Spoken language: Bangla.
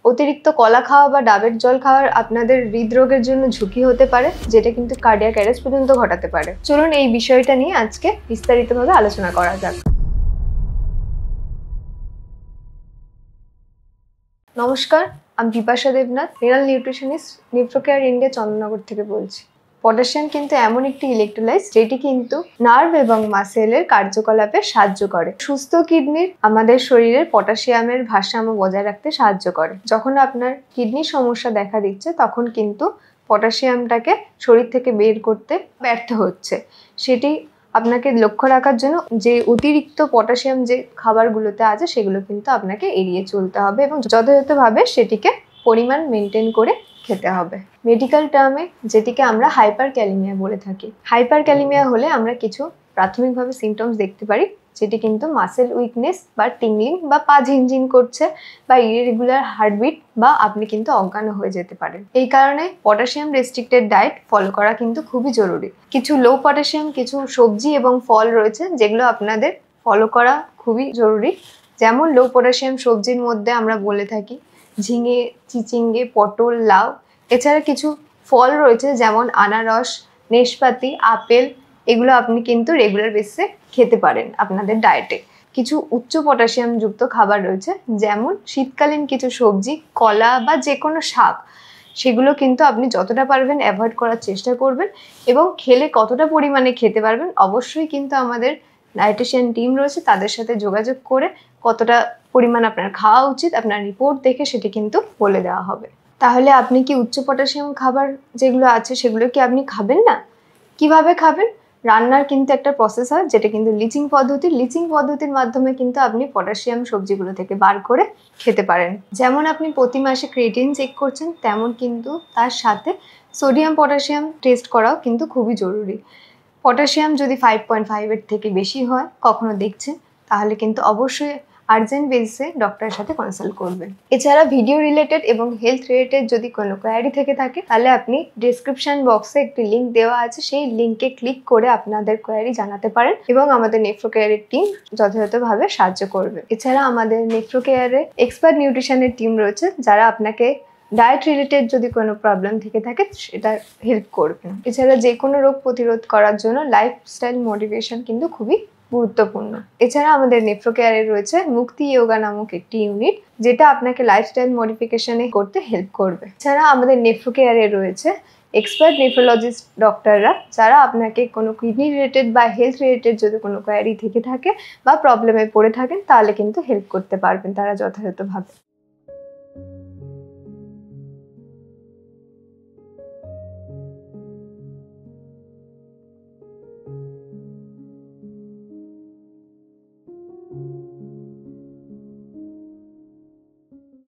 অতিরিক্ত কলা খাওয়া বা ডাবের জল খাওয়ার আপনাদের হৃদরোগের জন্য ঝুঁকি হতে পারে, যেটা কিন্তু কার্ডিয়াক অ্যারেস্ট পর্যন্ত ঘটাতে পারে। চলুন এই বিষয়টা নিয়ে আজকে বিস্তারিতভাবে আলোচনা করা যাক। নমস্কার, আমি Bipasha Debnath, renal nutritionist, Nephrocare India, Chandannagar থেকে বলছি। পটাশিয়াম কিন্তু এমন একটি ইলেকট্রোলাইট যেটি কিন্তু নার্ভ এবং মাসেলের কার্যকলাপে সাহায্য করে। সুস্থ কিডনির আমাদের শরীরের পটাশিয়ামের ভারসাম্য বজায় রাখতে সাহায্য করে। যখন আপনার কিডনির সমস্যা দেখা দিচ্ছে তখন কিন্তু পটাশিয়ামটাকে শরীর থেকে বের করতে ব্যর্থ হচ্ছে। সেটি আপনাকে লক্ষ্য রাখার জন্য যে অতিরিক্ত পটাশিয়াম যে খাবারগুলোতে আছে সেগুলো কিন্তু আপনাকে এড়িয়ে চলতে হবে এবং যথাযথভাবে সেটিকে পরিমাণ মেনটেন করে খেতে হবে। মেডিকেল টার্মে যেটিকে আমরা হাইপার ক্যালিমিয়া বলে থাকি। হাইপার ক্যালিমিয়া হলে আমরা কিছু প্রাথমিকভাবে সিমটমস দেখতে পারি, যেটি কিন্তু মাসেল উইকনেস বা টিংলিং বা পা ঝিনঝিন করছে বা ইরেগুলার হার্টবিট বা আপনি কিন্তু অজ্ঞান হয়ে যেতে পারেন। এই কারণে পটাশিয়াম রেস্ট্রিক্টেড ডায়েট ফলো করা কিন্তু খুবই জরুরি। কিছু লো পটাশিয়াম কিছু সবজি এবং ফল রয়েছে যেগুলো আপনাদের ফলো করা খুবই জরুরি। যেমন লো পটাশিয়াম সবজির মধ্যে আমরা বলে থাকি ঝিঙে, চিচিঙ্গে, পটল, লাউ। এছাড়া কিছু ফল রয়েছে যেমন আনারস, নেশপাতি, আপেল। এগুলো আপনি কিন্তু রেগুলার বেসিসে খেতে পারেন আপনাদের ডায়েটে। কিছু উচ্চ পটাশিয়াম যুক্ত খাবার রয়েছে যেমন শীতকালীন কিছু সবজি, কলা বা যে কোনো শাক। সেগুলো কিন্তু আপনি যতটা পারবেন অ্যাভয়েড করার চেষ্টা করবেন এবং খেলে কতটা পরিমাণে খেতে পারবেন অবশ্যই কিন্তু আমাদের ডায়েটিশিয়ান টিম রয়েছে, তাদের সাথে যোগাযোগ করে কতটা পরিমাণ আপনার খাওয়া উচিত আপনার রিপোর্ট দেখে সেটি কিন্তু বলে দেওয়া হবে। তাহলে আপনি কি উচ্চ পটাশিয়াম খাবার যেগুলো আছে সেগুলো কি আপনি খাবেন না? কিভাবে খাবেন? রান্নার কিন্তু একটা প্রসেস হয় যেটা কিন্তু লিচিং পদ্ধতির মাধ্যমে কিন্তু আপনি পটাশিয়াম সবজিগুলো থেকে বার করে খেতে পারেন। যেমন আপনি প্রতি মাসে ক্রিয়েটিন চেক করছেন, তেমন কিন্তু তার সাথে সোডিয়াম পটাশিয়াম টেস্ট করাও কিন্তু খুবই জরুরি। পটাশিয়াম যদি 5.5 থেকে বেশি হয় কখনো দেখছেন, তাহলে কিন্তু অবশ্যই আর্জেন্ট বেসিসে ডক্টরের সাথে কনসাল্ট করবেন। এছাড়া ভিডিও রিলেটেড এবং হেলথ রিলেটেড যদি কোনো কোয়ারি থেকে থাকে তাহলে আপনি ডেসক্রিপশন বক্সে একটি লিঙ্ক দেওয়া আছে, সেই লিঙ্কে ক্লিক করে আপনাদের কোয়ারি জানাতে পারেন এবং আমাদের নেফ্রোকেয়ারের টিম যথাযথভাবে সাহায্য করবে। এছাড়া আমাদের নেফ্রোকেয়ারে এক্সপার্ট নিউট্রিশনের টিম রয়েছে যারা আপনাকে ডায়েট রিলেটেড যদি কোনো প্রবলেম থেকে থাকে সেটা হেল্প করবে। এছাড়া যে কোনো রোগ প্রতিরোধ করার জন্য লাইফস্টাইল মোটিভেশন কিন্তু খুবই গুরুত্বপূর্ণ। এছাড়া আমাদের নেফ্রোকেয়ারে রয়েছে মুক্তি যোগা নামক একটি ইউনিট যেটা আপনাকে লাইফস্টাইল মডিফিকেশনে করতে হেল্প করবে। এছাড়া আমাদের নেফ্রোকেয়ারে রয়েছে এক্সপার্ট নেফ্রোলজিস্ট ডক্টররা যারা আপনাকে কোনো কিডনি রিলেটেড বা হেলথ রিলেটেড যদি কোনো কোয়ারি থেকে থাকে বা প্রবলেমে পড়ে থাকেন তাহলে কিন্তু হেল্প করতে পারবেন তারা যথাযথভাবে।